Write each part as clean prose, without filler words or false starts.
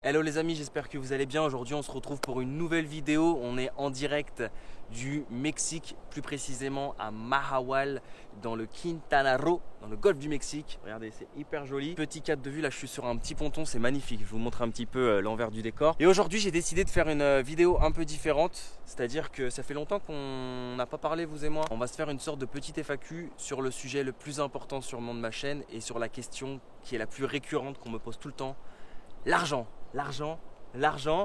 Hello les amis, j'espère que vous allez bien. Aujourd'hui on se retrouve pour une nouvelle vidéo. On est en direct du Mexique, plus précisément à Mahahual, dans le Quintana Roo, dans le golfe du Mexique. Regardez, c'est hyper joli. Petit cadre de vue, là je suis sur un petit ponton, c'est magnifique. Je vous montre un petit peu l'envers du décor. Et aujourd'hui j'ai décidé de faire une vidéo un peu différente. C'est-à-dire que ça fait longtemps qu'on n'a pas parlé, vous et moi. On va se faire une sorte de petite FAQ sur le sujet le plus important sûrement de ma chaîne et sur la question qui est la plus récurrente qu'on me pose tout le temps. L'argent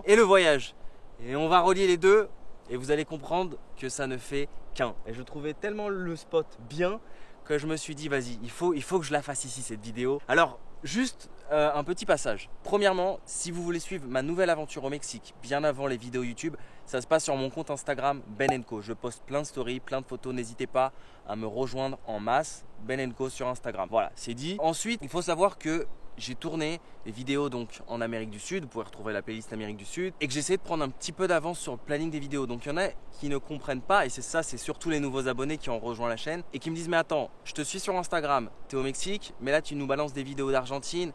et le voyage. Et on va relier les deux et vous allez comprendre que ça ne fait qu'un. Et je trouvais tellement le spot bien que je me suis dit vas-y, il faut que je la fasse ici cette vidéo. Alors juste un petit passage. Premièrement, si vous voulez suivre ma nouvelle aventure au Mexique bien avant les vidéos YouTube, ça se passe sur mon compte Instagram Ben & Co. Je poste plein de stories, plein de photos, n'hésitez pas à me rejoindre en masse. Ben & Co sur Instagram. Voilà, c'est dit. Ensuite, il faut savoir que j'ai tourné des vidéos donc en Amérique du Sud, vous pouvez retrouver la playlist Amérique du Sud, et que j'essaie de prendre un petit peu d'avance sur le planning des vidéos. Donc il y en a qui ne comprennent pas, et c'est surtout les nouveaux abonnés qui ont rejoint la chaîne et qui me disent mais attends, je te suis sur Instagram, tu es au Mexique, mais là tu nous balances des vidéos d'Argentine.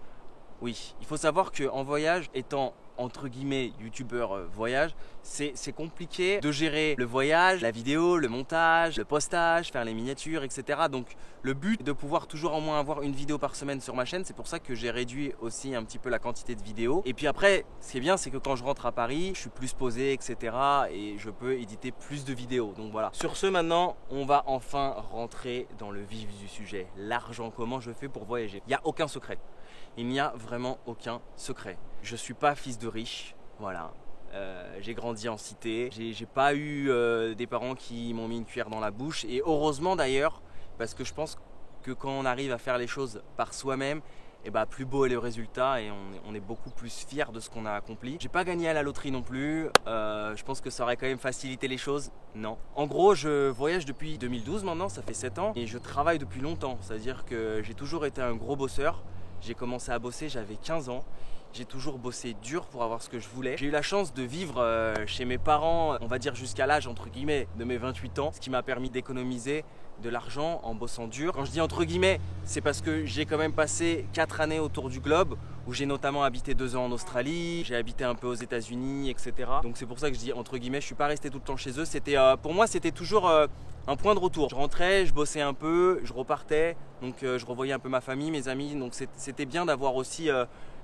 Oui, il faut savoir qu'en voyage, étant entre guillemets youtubeur voyage, c'est compliqué de gérer le voyage, la vidéo, le montage, le postage, faire les miniatures, etc. Donc le but est de pouvoir toujours au moins avoir une vidéo par semaine sur ma chaîne. C'est pour ça que j'ai réduit aussi un petit peu la quantité de vidéos. Et puis après, ce qui est bien, c'est que quand je rentre à Paris, je suis plus posé, etc. Et je peux éditer plus de vidéos. Donc voilà. Sur ce, maintenant, on va enfin rentrer dans le vif du sujet. L'argent, comment je fais pour voyager? Il n'y a aucun secret. Il n'y a vraiment aucun secret. Je ne suis pas fils de riche, voilà. J'ai grandi en cité. J'ai pas eu des parents qui m'ont mis une cuillère dans la bouche. Et heureusement d'ailleurs, parce que je pense que quand on arrive à faire les choses par soi-même, et bah plus beau est le résultat et on est beaucoup plus fier de ce qu'on a accompli. J'ai pas gagné à la loterie non plus. Je pense que ça aurait quand même facilité les choses. Non. En gros, je voyage depuis 2012 maintenant, ça fait 7 ans. Et je travaille depuis longtemps. C'est-à-dire que j'ai toujours été un gros bosseur. J'ai commencé à bosser, j'avais 15 ans. J'ai toujours bossé dur pour avoir ce que je voulais. J'ai eu la chance de vivre chez mes parents, on va dire jusqu'à l'âge entre guillemets de mes 28 ans, ce qui m'a permis d'économiser de l'argent en bossant dur. Quand je dis entre guillemets, c'est parce que j'ai quand même passé 4 années autour du globe, où j'ai notamment habité 2 ans en Australie, j'ai habité un peu aux États-Unis, etc. Donc c'est pour ça que je dis entre guillemets, je suis pas resté tout le temps chez eux. C'était pour moi, c'était toujours un point de retour. Je rentrais, je bossais un peu, je repartais, donc je revoyais un peu ma famille, mes amis. Donc c'était bien d'avoir aussi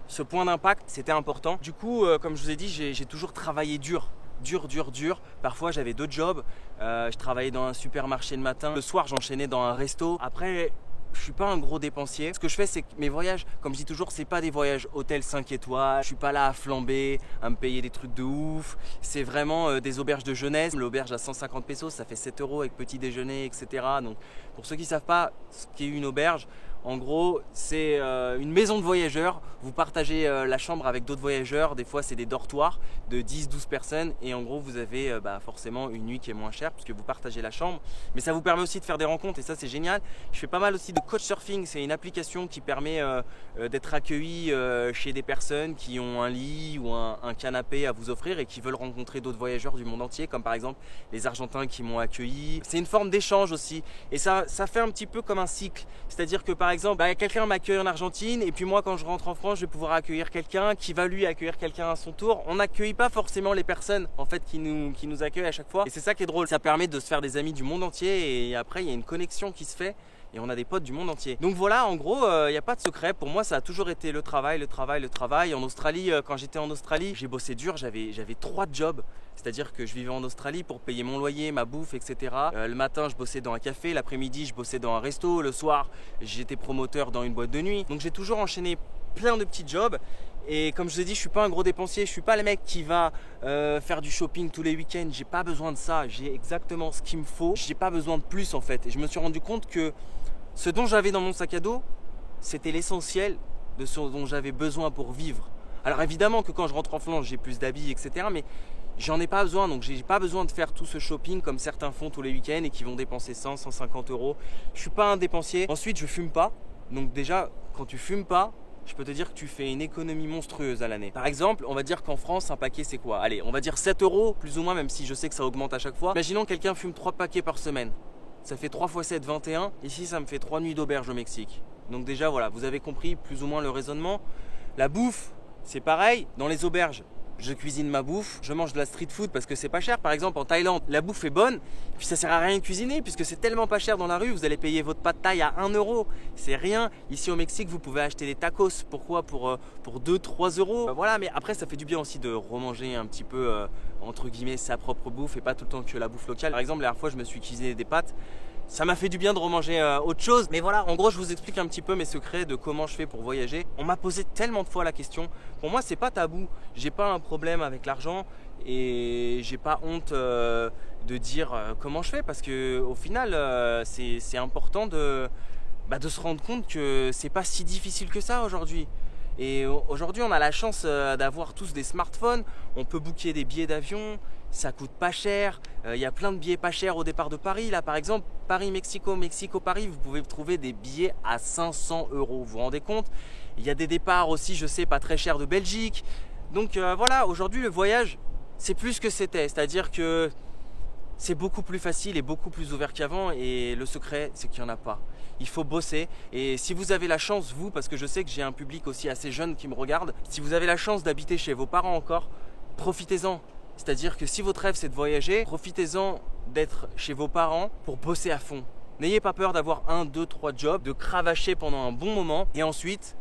ce point d'impact, c'était important. Du coup, comme je vous ai dit, j'ai toujours travaillé dur. Dur. Parfois, j'avais 2 jobs. Je travaillais dans un supermarché le matin. Le soir, j'enchaînais dans un resto. Après, je suis pas un gros dépensier. Ce que je fais, c'est que mes voyages, comme je dis toujours, c'est pas des voyages hôtel 5 étoiles. Je suis pas là à flamber, à me payer des trucs de ouf. C'est vraiment des auberges de jeunesse. L'auberge à 150 pesos, ça fait 7 € avec petit déjeuner, etc. Donc, pour ceux qui savent pas ce qu'est une auberge, en gros, c'est une maison de voyageurs. Vous partagez la chambre avec d'autres voyageurs. Des fois, c'est des dortoirs de 10-12 personnes. Et en gros, vous avez forcément une nuit qui est moins chère puisque vous partagez la chambre. Mais ça vous permet aussi de faire des rencontres et ça, c'est génial. Je fais pas mal aussi de Couchsurfing. C'est une application qui permet d'être accueilli chez des personnes qui ont un lit ou un canapé à vous offrir et qui veulent rencontrer d'autres voyageurs du monde entier, comme par exemple les Argentins qui m'ont accueilli. C'est une forme d'échange aussi. Et ça fait un petit peu comme un cycle. C'est-à-dire que par exemple, quelqu'un m'accueille en Argentine et puis moi quand je rentre en France, je vais pouvoir accueillir quelqu'un qui va lui accueillir quelqu'un à son tour. On n'accueille pas forcément les personnes en fait qui nous accueillent à chaque fois. Et c'est ça qui est drôle. Ça permet de se faire des amis du monde entier et après il y a une connexion qui se fait. Et on a des potes du monde entier. Donc voilà, en gros, il n'y a pas de secret. Pour moi, ça a toujours été le travail. En Australie, quand j'étais en Australie, j'ai bossé dur. J'avais 3 jobs. C'est-à-dire que je vivais en Australie pour payer mon loyer, ma bouffe, etc. Le matin, je bossais dans un café. L'après-midi, je bossais dans un resto. Le soir, j'étais promoteur dans une boîte de nuit. Donc j'ai toujours enchaîné plein de petits jobs. Et comme je vous ai dit, je ne suis pas un gros dépensier. Je ne suis pas le mec qui va faire du shopping tous les week-ends. J'ai pas besoin de ça. J'ai exactement ce qu'il me faut. J'ai pas besoin de plus en fait. Et je me suis rendu compte que ce dont j'avais dans mon sac à dos, c'était l'essentiel de ce dont j'avais besoin pour vivre. Alors évidemment que quand je rentre en France, j'ai plus d'habits, etc. Mais j'en ai pas besoin. Donc j'ai pas besoin de faire tout ce shopping comme certains font tous les week-ends et qui vont dépenser 100, 150 €. Je suis pas un dépensier. Ensuite, je fume pas. Donc déjà, quand tu fumes pas, je peux te dire que tu fais une économie monstrueuse à l'année. Par exemple, on va dire qu'en France, un paquet c'est quoi? Allez, on va dire 7 € plus ou moins, même si je sais que ça augmente à chaque fois. Imaginons quelqu'un fume 3 paquets par semaine. Ça fait 3 x 7, 21. Ici, ça me fait 3 nuits d'auberge au Mexique. Donc déjà, voilà, vous avez compris plus ou moins le raisonnement. La bouffe, C'est pareil dans les auberges. Je cuisine ma bouffe, je mange de la street food parce que c'est pas cher. Par exemple en Thaïlande, la bouffe est bonne, puis ça sert à rien de cuisiner puisque c'est tellement pas cher dans la rue, vous allez payer votre pad thaï à 1 euro. C'est rien. Ici au Mexique, vous pouvez acheter des tacos. Pourquoi? Pour 2-3 euros. Voilà, mais après ça fait du bien aussi de remanger un petit peu entre guillemets sa propre bouffe et pas tout le temps que la bouffe locale. Par exemple, la dernière fois je me suis cuisiné des pâtes. Ça m'a fait du bien de remanger autre chose. Mais voilà, en gros, je vous explique un petit peu mes secrets de comment je fais pour voyager. On m'a posé tellement de fois la question. Pour moi, c'est pas tabou. J'ai pas un problème avec l'argent et j'ai pas honte de dire comment je fais parce que au final, c'est important de se rendre compte que c'est pas si difficile que ça aujourd'hui. Et aujourd'hui, on a la chance d'avoir tous des smartphones. On peut booker des billets d'avion. Ça coûte pas cher. Il y a plein de billets pas chers au départ de Paris. Là, par exemple, Paris-Mexico, Mexico-Paris, vous pouvez trouver des billets à 500 euros. Vous vous rendez compte? Il y a des départs aussi, je sais, pas très chers de Belgique. Donc voilà, aujourd'hui, le voyage, c'est plus que c'était. C'est-à-dire que c'est beaucoup plus facile et beaucoup plus ouvert qu'avant. Et le secret, c'est qu'il n'y en a pas. Il faut bosser. Et si vous avez la chance, vous, parce que je sais que j'ai un public aussi assez jeune qui me regarde, si vous avez la chance d'habiter chez vos parents encore, profitez-en. C'est-à-dire que si votre rêve c'est de voyager, profitez-en d'être chez vos parents pour bosser à fond. N'ayez pas peur d'avoir 1, 2, 3 jobs, de cravacher pendant un bon moment et ensuite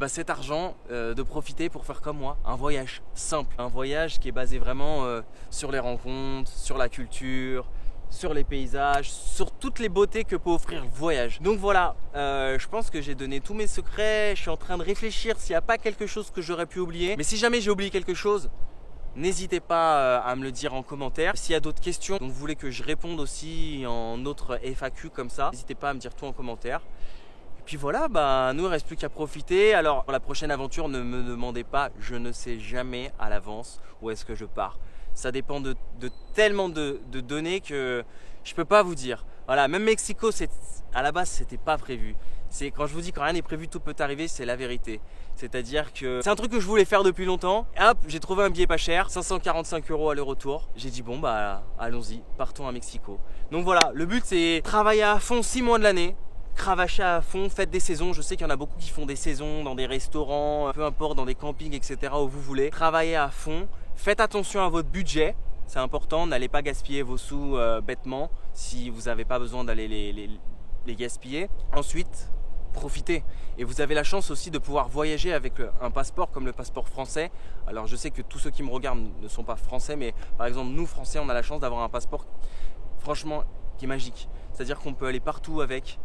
cet argent de profiter pour faire comme moi, un voyage simple. Un voyage qui est basé vraiment sur les rencontres, sur la culture, sur les paysages, sur toutes les beautés que peut offrir le voyage. Donc voilà, je pense que j'ai donné tous mes secrets. Je suis en train de réfléchir s'il n'y a pas quelque chose que j'aurais pu oublier. Mais si jamais j'ai oublié quelque chose, n'hésitez pas à me le dire en commentaire. S'il y a d'autres questions dont vous voulez que je réponde aussi en autre FAQ comme ça, n'hésitez pas à me dire tout en commentaire. Et puis voilà, nous il ne reste plus qu'à profiter. Alors pour la prochaine aventure, ne me demandez pas, je ne sais jamais à l'avance où est-ce que je pars. Ça dépend de tellement de données que je ne peux pas vous dire. Voilà, même Mexico, à la base, c'était pas prévu. Quand je vous dis quand rien n'est prévu, tout peut arriver, c'est la vérité. C'est-à-dire que c'est un truc que je voulais faire depuis longtemps. Et hop, j'ai trouvé un billet pas cher, 545 € aller-retour. J'ai dit bon allons-y, partons à Mexico. Donc voilà, le but c'est travailler à fond 6 mois de l'année. Cravacher à fond, faites des saisons. Je sais qu'il y en a beaucoup qui font des saisons dans des restaurants, peu importe, dans des campings, etc. où vous voulez. Travaillez à fond. Faites attention à votre budget. C'est important, n'allez pas gaspiller vos sous bêtement si vous n'avez pas besoin d'aller les gaspiller. Ensuite, profitez. Et vous avez la chance aussi de pouvoir voyager avec un passeport comme le passeport français. Alors je sais que tous ceux qui me regardent ne sont pas français, mais par exemple nous Français, on a la chance d'avoir un passeport franchement qui est magique. C'est-à-dire qu'on peut aller partout avec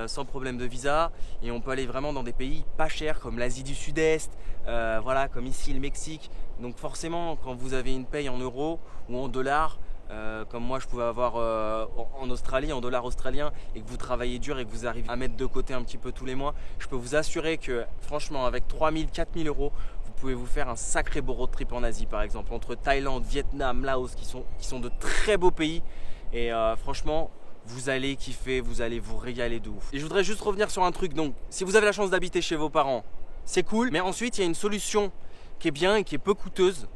sans problème de visa et on peut aller vraiment dans des pays pas chers comme l'Asie du Sud-Est, voilà, comme ici le Mexique. Donc forcément quand vous avez une paye en euros ou en dollars, comme moi je pouvais avoir en Australie, en dollars australiens, et que vous travaillez dur et que vous arrivez à mettre de côté un petit peu tous les mois, je peux vous assurer que franchement avec 3000, 4000 €, vous pouvez vous faire un sacré beau road trip en Asie par exemple, entre Thaïlande, Vietnam, Laos qui sont de très beaux pays et franchement vous allez kiffer, vous allez vous régaler de ouf. Et je voudrais juste revenir sur un truc, donc si vous avez la chance d'habiter chez vos parents, c'est cool, mais ensuite il y a une solution qui est bien et qui est peu coûteuse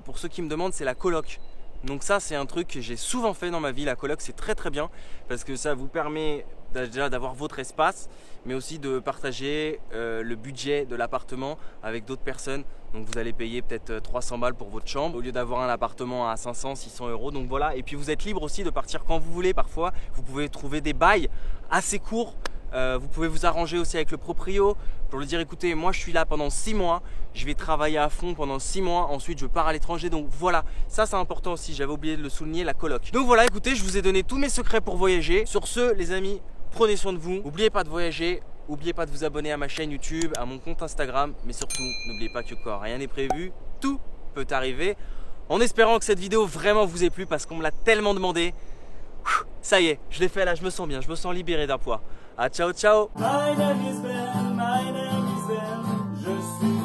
pour ceux qui me demandent, c'est la coloc. Donc ça c'est un truc que j'ai souvent fait dans ma vie, la coloc c'est très bien parce que ça vous permet déjà d'avoir votre espace mais aussi de partager le budget de l'appartement avec d'autres personnes. Donc vous allez payer peut-être 300 balles pour votre chambre au lieu d'avoir un appartement à 500, 600 €. Donc voilà, et puis vous êtes libre aussi de partir quand vous voulez. Parfois vous pouvez trouver des bails assez courts. Vous pouvez vous arranger aussi avec le proprio pour lui dire écoutez, moi je suis là pendant 6 mois, je vais travailler à fond pendant 6 mois, ensuite je pars à l'étranger. Donc voilà, ça c'est important aussi, j'avais oublié de le souligner, la coloc. Donc voilà, écoutez, je vous ai donné tous mes secrets pour voyager. Sur ce les amis, prenez soin de vous, n'oubliez pas de voyager, n'oubliez pas de vous abonner à ma chaîne YouTube, à mon compte Instagram, mais surtout n'oubliez pas que quand rien n'est prévu, tout peut arriver. En espérant que cette vidéo vraiment vous ait plu parce qu'on me l'a tellement demandé. Ça y est, je l'ai fait là, je me sens bien, je me sens libéré d'un poids. Ah, ciao ciao. My name is Ben, je suis